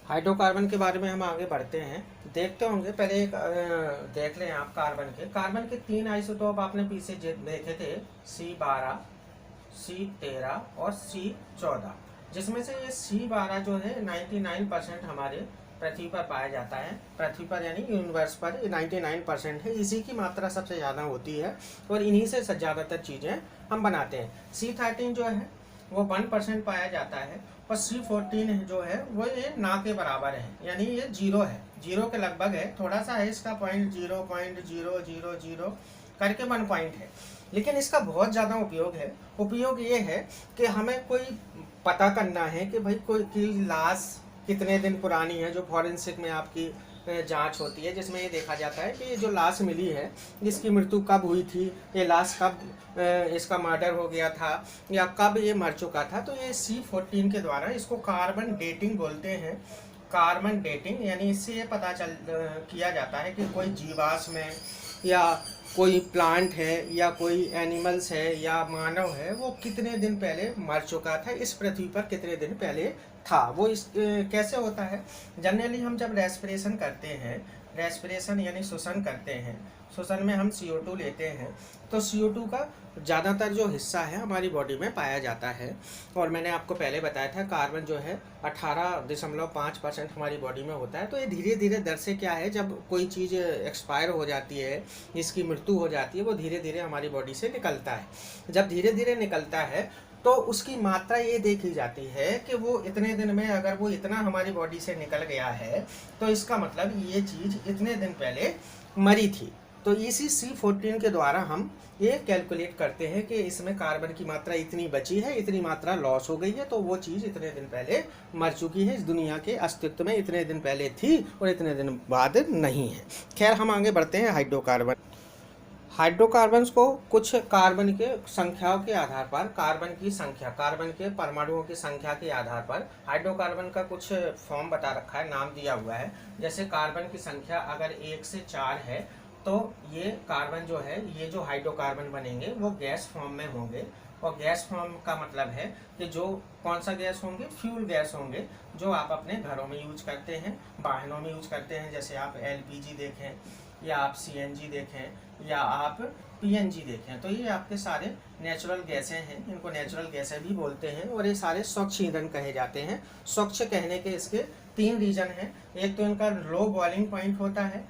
Hydrocarbon के बारे में हम आगे बढ़ते हैं। देखते होंगे पहले एक देख लें आप कार्बन के 3 आइसोटोप आपने पीछे देखे थे, C12, C13 और C14, जिसमें से ये C12 जो है 99% हमारे पृथ्वी पर पाया जाता है। पृथ्वी पर यानी यूनिवर्स पर 99% है, इसी की मात्रा सबसे ज़्यादा होती है और इन्हीं से ज़्यादातर चीज़ें हम बनाते हैं। C13 जो है वो 1% पाया जाता है और C14 जो है वो ये ना के बराबर है, यानी ये जीरो है, जीरो के लगभग है, थोड़ा सा है इसका 0.0000 करके 1 पॉइंट है। लेकिन इसका बहुत ज़्यादा उपयोग ये है कि हमें कोई पता करना है कि भाई कोई की लाश कितने दिन पुरानी है, जो फॉरेंसिक में आपकी जांच होती है, जिसमें ये देखा जाता है कि ये जो लाश मिली है इसकी मृत्यु कब हुई थी, ये लाश कब इसका मर्डर हो गया था या कब ये मर चुका था। तो ये C14 के द्वारा इसको कार्बन डेटिंग बोलते हैं। कार्बन डेटिंग यानी इससे ये पता किया जाता है कि कोई जीवाश्म है या कोई प्लांट है या कोई एनिमल्स है या मानव है, वो कितने दिन पहले मर चुका था, इस पृथ्वी पर कितने दिन पहले था। वो इस कैसे होता है, जनरली हम जब रेस्पिरेशन करते हैं, रेस्पिरेशन यानी श्वसन करते हैं, श्वसन में हम CO2 लेते हैं, तो CO2 का ज़्यादातर जो हिस्सा है हमारी बॉडी में पाया जाता है। और मैंने आपको पहले बताया था कार्बन जो है 18.5% हमारी बॉडी में होता है। तो ये धीरे धीरे दर से क्या है, जब कोई चीज़ एक्सपायर हो जाती है, इसकी मृत्यु हो जाती है, वो धीरे धीरे हमारी बॉडी से निकलता है। जब धीरे धीरे निकलता है तो उसकी मात्रा ये देखी जाती है कि वो इतने दिन में अगर वो इतना हमारी बॉडी से निकल गया है तो इसका मतलब ये चीज़ इतने दिन पहले मरी थी। तो इसी C14 के द्वारा हम ये कैलकुलेट करते हैं कि इसमें कार्बन की मात्रा इतनी बची है, इतनी मात्रा लॉस हो गई है, तो वो चीज़ इतने दिन पहले मर चुकी है, इस दुनिया के अस्तित्व में इतने दिन पहले थी और इतने दिन बाद नहीं है। खैर, हम आगे बढ़ते हैं। हाइड्रोकार्बन्स को कुछ कार्बन के संख्याओं के आधार पर, कार्बन की संख्या, कार्बन के परमाणुओं की संख्या के आधार पर हाइड्रोकार्बन का कुछ फॉर्म बता रखा है, नाम दिया हुआ है। जैसे कार्बन की संख्या अगर 1 से 4 है तो ये कार्बन जो है, ये जो हाइड्रोकार्बन बनेंगे वो गैस फॉर्म में होंगे। और गैस फॉर्म का मतलब है कि जो कौन सा गैस होंगे, फ्यूल गैस होंगे, जो आप अपने घरों में यूज करते हैं, वाहनों में यूज करते हैं। जैसे आप LPG देखें या आप CNG देखें या आप PNG देखें, तो ये आपके सारे नेचुरल गैसें हैं, इनको नेचुरल गैसें भी बोलते हैं और ये सारे स्वच्छ ईंधन कहे जाते हैं। स्वच्छ कहने के इसके 3 रीजन हैं। एक तो इनका लो बॉइलिंग पॉइंट होता है,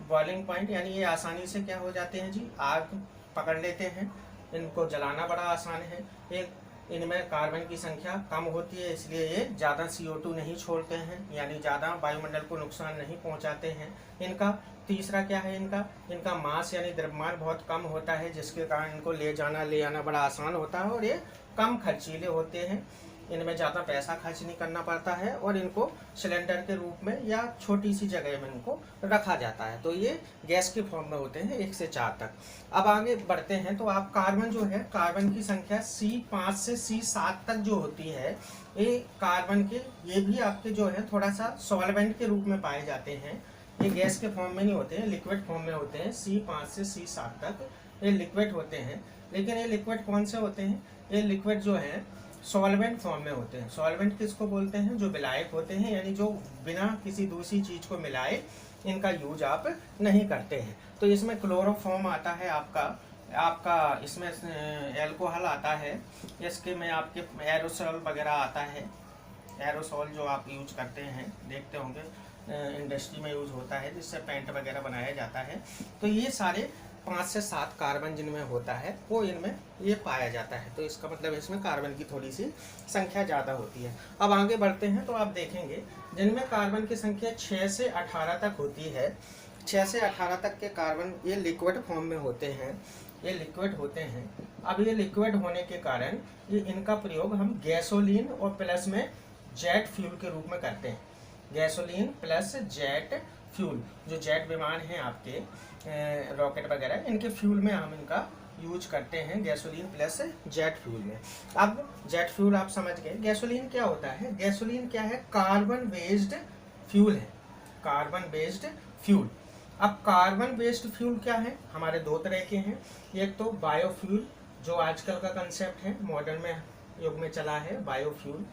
बॉइलिंग पॉइंट यानी ये आसानी से क्या हो जाते हैं जी, आग पकड़ लेते हैं, इनको जलाना बड़ा आसान है। एक इनमें कार्बन की संख्या कम होती है, इसलिए ये ज़्यादा CO2 नहीं छोड़ते हैं, यानी ज़्यादा वायुमंडल को नुकसान नहीं पहुंचाते हैं। इनका तीसरा क्या है, इनका मास यानी द्रव्यमान बहुत कम होता है, जिसके कारण इनको ले आना बड़ा आसान होता है और ये कम खर्चीले होते हैं, इनमें ज़्यादा पैसा खर्च नहीं करना पड़ता है और इनको सिलेंडर के रूप में या छोटी सी जगह में इनको रखा जाता है। तो ये गैस के फॉर्म में होते हैं 1 से 4 तक। अब आगे बढ़ते हैं तो आप कार्बन जो है, कार्बन की संख्या C5 से C7 तक जो होती है, ये कार्बन के ये भी आपके जो है थोड़ा सा सॉल्वेंट के रूप में पाए जाते हैं। ये गैस के फॉर्म में नहीं होते हैं, लिक्विड फॉर्म में होते हैं। C5 से C7 तक ये लिक्विड होते हैं। लेकिन ये लिक्विड कौन से होते हैं, ये लिक्विड जो है सॉल्वेंट फॉर्म में होते हैं। सॉल्वेंट किसको बोलते हैं, जो विलायक होते हैं, यानी जो बिना किसी दूसरी चीज को मिलाए इनका यूज आप नहीं करते हैं। तो इसमें क्लोरोफॉर्म आता है आपका इसमें एल्कोहल आता है, इसके में आपके एरोसोल वगैरह आता है। एरोसोल जो आप यूज करते हैं, देखते होंगे इंडस्ट्री में यूज होता है, जिससे पेंट वगैरह बनाया जाता है। तो ये सारे 5 से 7 कार्बन जिनमें होता है वो इनमें ये पाया जाता है। तो इसका मतलब इसमें कार्बन की थोड़ी सी संख्या ज़्यादा होती है। अब आगे बढ़ते हैं तो आप देखेंगे जिनमें कार्बन की संख्या 6 से 18 तक होती है, 6 से 18 तक के कार्बन ये लिक्विड फॉर्म में होते हैं, ये लिक्विड होते हैं। अब ये लिक्विड होने के कारण ये इनका प्रयोग हम गैसोलीन और प्लस में जेट फ्यूल के रूप में करते हैं। गैसोलीन प्लस जेट फ्यूल, जो जेट विमान हैं आपके रॉकेट वगैरह, इनके फ्यूल में हम इनका यूज करते हैं, गैसोलीन प्लस जेट फ्यूल में। अब जेट फ्यूल आप समझ गए। गैसोलीन क्या होता है, गैसोलीन क्या है, कार्बन बेस्ड फ्यूल है, कार्बन बेस्ड फ्यूल। अब कार्बन बेस्ड फ्यूल क्या है, हमारे 2 तरह के हैं। एक तो बायोफ्यूल, जो आजकल का कंसेप्ट है, मॉडर्न में युग में चला है बायोफ्यूल,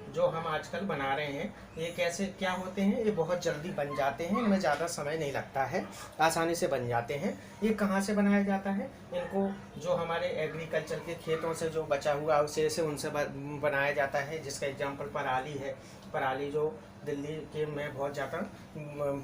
जो हम आजकल बना रहे हैं, ये कैसे क्या होते हैं, ये बहुत जल्दी बन जाते हैं, इनमें ज़्यादा समय नहीं लगता है, आसानी से बन जाते हैं। ये कहाँ से बनाया जाता है, इनको जो हमारे एग्रीकल्चर के खेतों से जो बचा हुआ अवशेष है उनसे बनाया जाता है। जिसका एग्जाम्पल पराली है। पराली जो दिल्ली के में बहुत ज़्यादा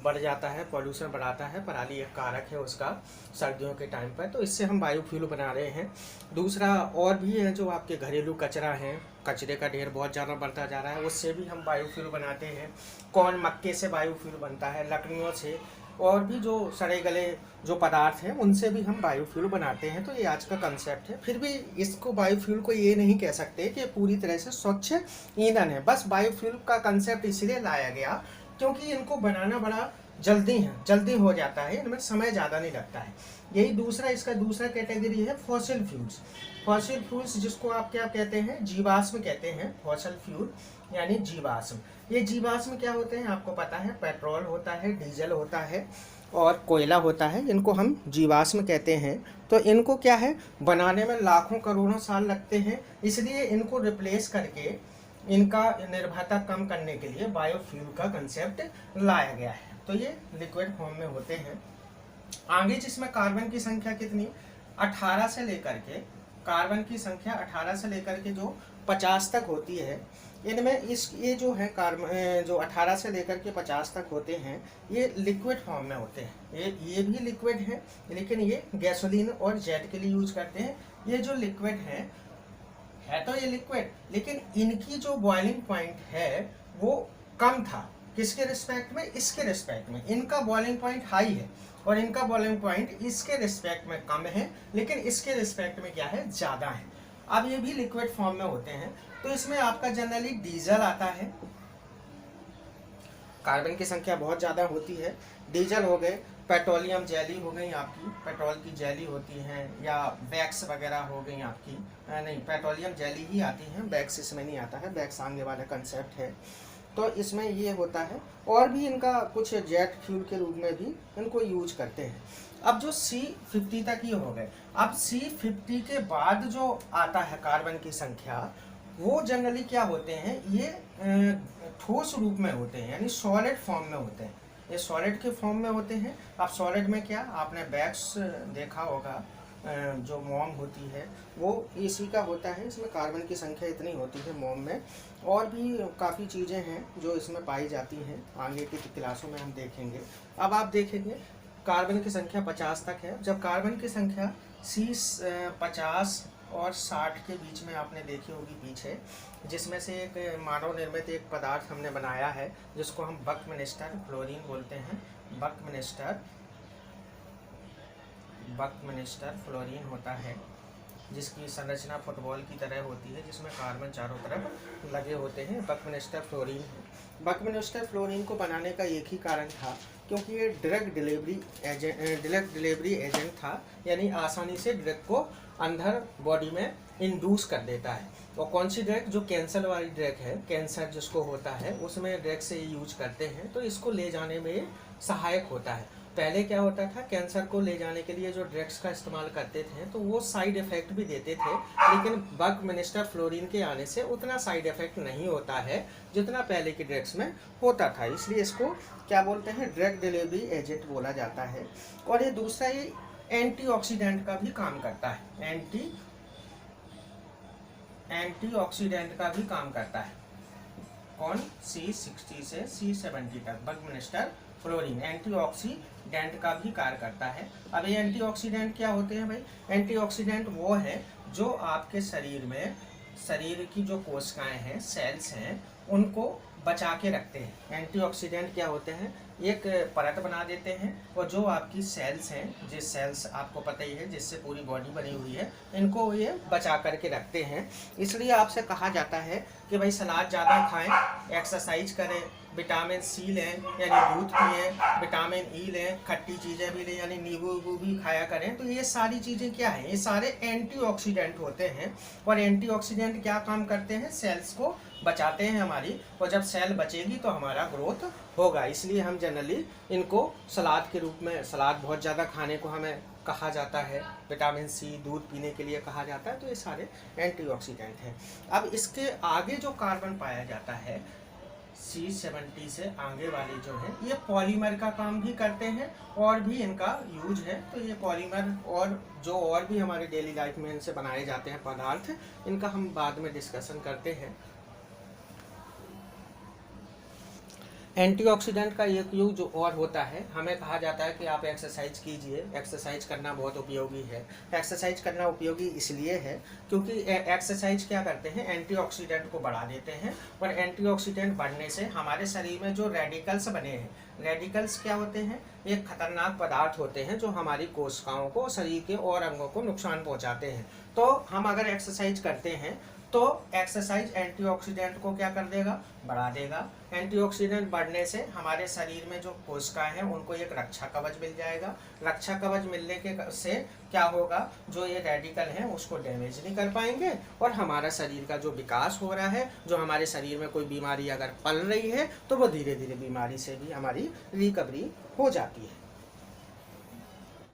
बढ़ जाता है, पॉल्यूशन बढ़ाता है, पराली एक कारक है उसका सर्दियों के टाइम पर, तो इससे हम बायोफ्यूल बना रहे हैं। दूसरा और भी है, जो आपके घरेलू कचरा है, कचरे का ढेर बहुत ज़्यादा बढ़ता जा रहा है, उससे भी हम बायोफ्यूल बनाते हैं। कौन मक्के से बायोफ्यूल बनता है, लकड़ियों से, और भी जो सड़े गले जो पदार्थ हैं उनसे भी हम बायोफ्यूल बनाते हैं। तो ये आज का कंसेप्ट है। फिर भी इसको बायोफ्यूल को ये नहीं कह सकते कि पूरी तरह से स्वच्छ ईंधन है। बस बायोफ्यूल का कंसेप्ट इसलिए लाया गया क्योंकि इनको बनाना बड़ा जल्दी हो जाता है, इनमें समय ज़्यादा नहीं लगता है। यही दूसरा इसका दूसरा कैटेगरी है फॉसिल फ्यूल्स। फॉसिल फ्यूल्स जिसको आप क्या कहते हैं, जीवाश्म कहते हैं। फॉसिल फ्यूल यानी जीवाश्म। ये जीवाश्म क्या होते हैं आपको पता है, पेट्रोल होता है, डीजल होता है और कोयला होता है, इनको हम जीवाश्म कहते हैं। तो इनको क्या है, बनाने में लाखों करोड़ों साल लगते हैं, इसलिए इनको रिप्लेस करके इनका निर्भरता कम करने के लिए बायोफ्यूल का कंसेप्ट लाया गया है। तो ये लिक्विड फॉर्म में होते हैं। आगे जिसमें कार्बन की संख्या कितनी, 18 से लेकर के, कार्बन की संख्या 18 से लेकर के जो 50 तक होती है, इनमें ये जो है कार्बन जो 18 से लेकर के 50 तक होते हैं, ये लिक्विड फॉर्म में होते हैं। ये भी लिक्विड है, लेकिन ये गैसोलीन और जेट के लिए यूज करते हैं। ये जो लिक्विड है तो ये लिक्विड, लेकिन इनकी जो बॉइलिंग पॉइंट है वो कम था। किसके रिस्पेक्ट में, इसके रिस्पेक्ट में। इनका बॉइलिंग पॉइंट हाई है और इनका बॉइलिंग पॉइंट इसके रिस्पेक्ट में कम है, लेकिन इसके रिस्पेक्ट में क्या है, ज़्यादा है। अब ये भी लिक्विड फॉर्म में होते हैं। तो इसमें आपका जनरली डीजल आता है। कार्बन की संख्या बहुत ज़्यादा होती है। डीजल हो गए, पेट्रोलियम जेली हो गई आपकी, पेट्रोल की जेली होती हैं, या वैक्स वगैरह हो गई आपकी। नहीं, पेट्रोलियम जेली ही आती है, वैक्स इसमें नहीं आता है, वैक्स आने वाला कंसेप्ट है। तो इसमें ये होता है। और भी इनका कुछ जेट फ्यूल के रूप में भी इनको यूज करते हैं। अब जो C50 तक ये हो गए। अब C50 के बाद जो आता है कार्बन की संख्या, वो जनरली क्या होते हैं, ये ठोस रूप में होते हैं, यानी सॉलिड फॉर्म में होते हैं। ये सॉलिड के फॉर्म में होते हैं। अब सॉलिड में क्या, आपने बैग्स देखा होगा, जो मोम होती है वो इसी का होता है। इसमें कार्बन की संख्या इतनी होती है मोम में। और भी काफ़ी चीज़ें हैं जो इसमें पाई जाती हैं, आगे की क्लासों में हम देखेंगे। अब आप देखेंगे कार्बन की संख्या 50 तक है। जब कार्बन की संख्या C50 और 60 के बीच में आपने देखी होगी पीछे, जिसमें से एक मानव निर्मित एक पदार्थ हमने बनाया है जिसको हम बकमिनिस्टर फ्लोरीन बोलते हैं। बकमिनिस्टर फ्लोरीन होता है, जिसकी संरचना फुटबॉल की तरह होती है, जिसमें कार्बन चारों तरफ लगे होते हैं। बकमिनिस्टर फ्लोरीन है। बकमिनिस्टर फ्लोरीन को बनाने का एक ही कारण था, क्योंकि ये ड्रग डिलीवरी एजेंट था, यानी आसानी से ड्रग को अंदर बॉडी में इंड्यूस कर देता है। और कौन सी ड्रग, जो कैंसर वाली ड्रग है, कैंसर जिसको होता है उसमें ड्रग से यूज करते हैं, तो इसको ले जाने में सहायक होता है। पहले क्या होता था, कैंसर को ले जाने के लिए जो ड्रग्स का इस्तेमाल करते थे तो वो साइड इफ़ेक्ट भी देते थे, लेकिन बकमिनिस्टर फ्लोरीन के आने से उतना साइड इफ़ेक्ट नहीं होता है जितना पहले की ड्रग्स में होता था। इसलिए इसको क्या बोलते हैं, ड्रग डिलीवरी एजेंट बोला जाता है। और ये दूसरा, ये एंटीऑक्सीडेंट का भी काम करता है। एंटीऑक्सीडेंट का भी काम करता है। कौन, C60 से C70 तक बकमिनिस्टर फ्लोरीन एंटीऑक्सीडेंट का भी कार्य करता है। अब ये एंटीऑक्सीडेंट क्या होते हैं भाई, एंटीऑक्सीडेंट वो है जो आपके शरीर की जो कोशिकाएं हैं, सेल्स हैं, उनको बचा के रखते हैं। एंटीऑक्सीडेंट क्या होते हैं, एक परत बना देते हैं, और जो आपकी सेल्स हैं, जिस सेल्स आपको पता ही है जिससे पूरी बॉडी बनी हुई है, इनको ये बचा करके रखते हैं। इसलिए आपसे कहा जाता है कि भाई सलाद ज़्यादा खाएं, एक्सरसाइज करें, विटामिन C लें यानी दूध पिएं, विटामिन E लें, खट्टी चीज़ें भी लें यानी नींबू भी खाया करें। तो ये सारी चीज़ें क्या हैं, ये सारे एंटीऑक्सीडेंट होते हैं। और एंटीऑक्सीडेंट क्या काम करते हैं, सेल्स को बचाते हैं हमारी, और जब सेल बचेगी तो हमारा ग्रोथ होगा। इसलिए हम जनरली इनको सलाद के रूप में, सलाद बहुत ज़्यादा खाने को हमें कहा जाता है, विटामिन सी दूध पीने के लिए कहा जाता है, तो ये सारे एंटीऑक्सीडेंट हैं। अब इसके आगे जो कार्बन पाया जाता है C70 से आगे वाले जो हैं, ये पॉलीमर का काम भी करते हैं और भी इनका यूज है। तो ये पॉलीमर और जो और भी हमारे डेली लाइफ में इनसे बनाए जाते हैं पदार्थ, इनका हम बाद में डिस्कशन करते हैं। एंटीऑक्सीडेंट का एक यूज जो और होता है, हमें कहा जाता है कि आप एक्सरसाइज कीजिए, एक्सरसाइज करना बहुत उपयोगी है। एक्सरसाइज करना उपयोगी इसलिए है क्योंकि एक्सरसाइज क्या करते हैं, एंटीऑक्सीडेंट को बढ़ा देते हैं, और एंटीऑक्सीडेंट बढ़ने से हमारे शरीर में जो रेडिकल्स बने हैं, रेडिकल्स क्या होते हैं, एक खतरनाक पदार्थ होते हैं जो हमारी कोशिकाओं को, शरीर के और अंगों को नुकसान पहुंचाते हैं। तो हम अगर एक्सरसाइज करते हैं तो एक्सरसाइज एंटीऑक्सीडेंट को क्या कर देगा, बढ़ा देगा। एंटीऑक्सीडेंट बढ़ने से हमारे शरीर में जो कोशिकाएं हैं उनको एक रक्षा कवच मिल जाएगा। रक्षा कवच मिलने के से क्या होगा, जो ये रेडिकल हैं उसको डैमेज नहीं कर पाएंगे, और हमारा शरीर का जो विकास हो रहा है, जो हमारे शरीर में कोई बीमारी अगर पल रही है तो वो धीरे धीरे बीमारी से भी हमारी रिकवरी हो जाती है।